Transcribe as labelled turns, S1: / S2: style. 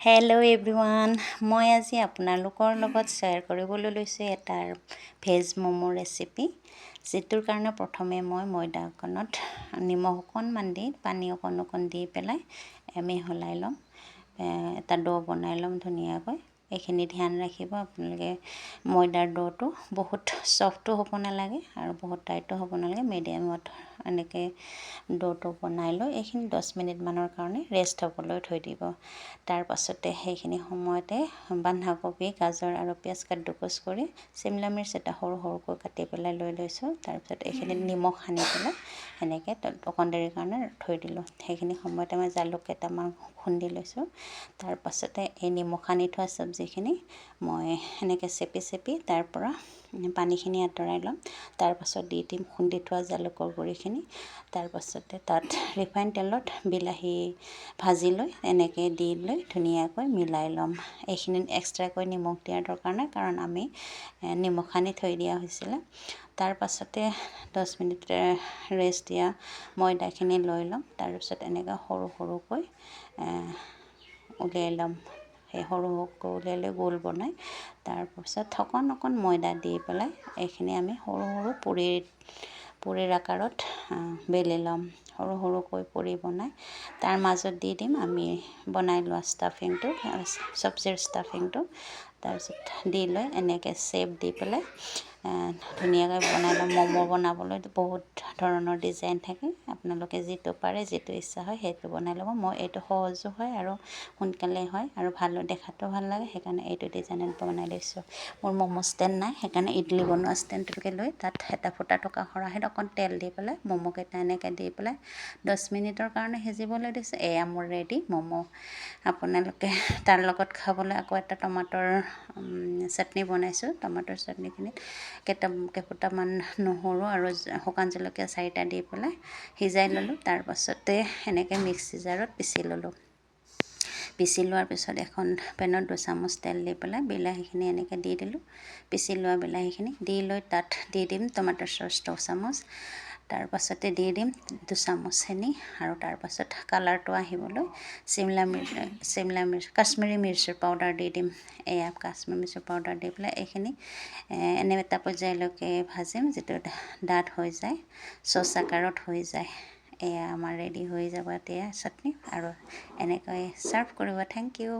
S1: Hello' everyone, মই আজি আপোনালোকৰ লগত শ্বেয়াৰ কৰিবলৈ লৈছোঁ এটা ভেজ ম'ম' ৰেচিপি, যিটোৰ কাৰণে প্ৰথমে মই ময়দা অকণত নিমখ অকণমান দি পানী অকণ দি পেলাই মিহলাই ল'ম। এটা ডো বনাই ল'ম ধুনীয়াকৈ। এইখিনি ধ্যান ৰাখিব আপোনালোকে, ময়দাৰ ডোটো বহুত ছফ্টো হ'ব নালাগে আৰু বহুত টাইটো হ'ব নালাগে, মিডিয়ামত এনেকৈ ডোটো বনাই লৈ এইখিনি 10 মিনিটমানৰ কাৰণে ৰেষ্ট হ'বলৈ থৈ দিব। তাৰ পাছতে সেইখিনি সময়তে বন্ধাকবি, গাজৰ আৰু পিঁয়াজ কাদ্দুকচ কৰি চিমলা মিৰ্চ এটা সৰু সৰুকৈ কাটি পেলাই লৈ লৈছোঁ। তাৰপিছত এইখিনিত নিমখ সানি পেলাই সেনেকৈ অকণ দেৰিৰ কাৰণে থৈ দিলোঁ। সেইখিনি সময়তে মই জালুক কেইটামান খুন্দি লৈছোঁ। তাৰ পাছতে এই নিমখ সানি থোৱা চব্জিখিনি মই সেনেকৈ চেপি তাৰ পৰা পানীখিনি আঁতৰাই ল'ম। তাৰপাছত দি দিম খুন্দি থোৱা জালুকৰ গুড়িখিনি। তাৰপাছতে তাত ৰিফাইন তেলত বিলাহী ভাজি লৈ এনেকৈ দি লৈ ধুনীয়াকৈ মিলাই ল'ম। এইখিনিত এক্সট্ৰাকৈ নিমখ দিয়াৰ দৰকাৰ নাই, কাৰণ আমি নিমখ সানি থৈ দিয়া হৈছিলে। তাৰ পাছতে 10 মিনিট ৰেষ্ট দিয়া ময়দাখিনি লৈ ল'ম। তাৰপিছত এনেকৈ সৰু সৰুকৈ উলিয়াই ল'ম। সেই সৰু সৰুকৈ উলিয়াই লৈ গোল বনাই তাৰপিছত অকণ ময়দা দি পেলাই এইখিনি আমি সৰু সৰু পুৰিৰ আকাৰত বেলি ল'ম। সৰু সৰুকৈ পুৰি বনাই তাৰ মাজত দি দিম আমি বনাই লোৱা ষ্টাফিংটো, চব্জিৰ ষ্টাফিংটো। তাৰপিছত দি লৈ এনেকৈ শ্বেপ দি পেলাই ধুনীয়াকৈ বনাই ল'ম। ম'ম' বনাবলৈ বহুত ধৰণৰ ডিজাইন থাকে, আপোনালোকে যিটো পাৰে যিটো ইচ্ছা হয় সেইটো বনাই ল'ব। মই এইটো সহজো হয় আৰু সোনকালে হয় আৰু ভালো, দেখাতো ভাল লাগে, সেইকাৰণে এইটো ডিজাইনত বনাই লৈছোঁ। মোৰ ম'ম' ষ্টেণ্ড নাই, সেইকাৰণে ইডলি বনোৱা ষ্টেণ্ডটোকে লৈ তাত এটা ফুটা থকা খৰাহিত অকণ তেল দি পেলাই ম'ম'কেইটা এনেকৈ দি পেলাই 10 মিনিটৰ কাৰণে সিজিবলৈ দিছোঁ। এয়া মোৰ ৰেডি ম'ম'। আপোনালোকে তাৰ লগত খাবলৈ আকৌ এটা টমাটৰ চাটনি বনাইছোঁ। টমাটৰ চাটনিখিনিত কেইফুটামান নহৰু আৰু শুকান জলকীয়া 4টা দি পেলাই সিজাই ল'লোঁ। তাৰ পাছতে এনেকৈ মিক্সি জাৰত পিচি ল'লোঁ। পিচি লোৱাৰ পিছত এখন পেনত 2 চামুচ তেল দি পেলাই বিলাহীখিনি এনেকৈ দি দিলোঁ। পিচি লোৱা বিলাহীখিনি দি লৈ তাত দি দিম টমাটৰ চচ 2 চামুচ। তাৰ পাছতে দি দিম 2 চামুচ চেনি আৰু তাৰ পাছত কালাৰটো আহিবলৈ চিমলা মিৰ্চ কাশ্মীৰী মিৰ্চৰ পাউডাৰ দি দিম। এয়া কাশ্মীৰী মিৰ্চৰ পাউডাৰ দি পেলাই এইখিনি এনে এটা পৰ্যায়লৈকে ভাজিম, যিটো ডাঠ হৈ যায়, চচ আকাৰত হৈ যায়। এয়া আমাৰ ৰেডি হৈ যাব এতিয়া চাটনি, আৰু এনেকৈ ছাৰ্ভ কৰিব। Thank U.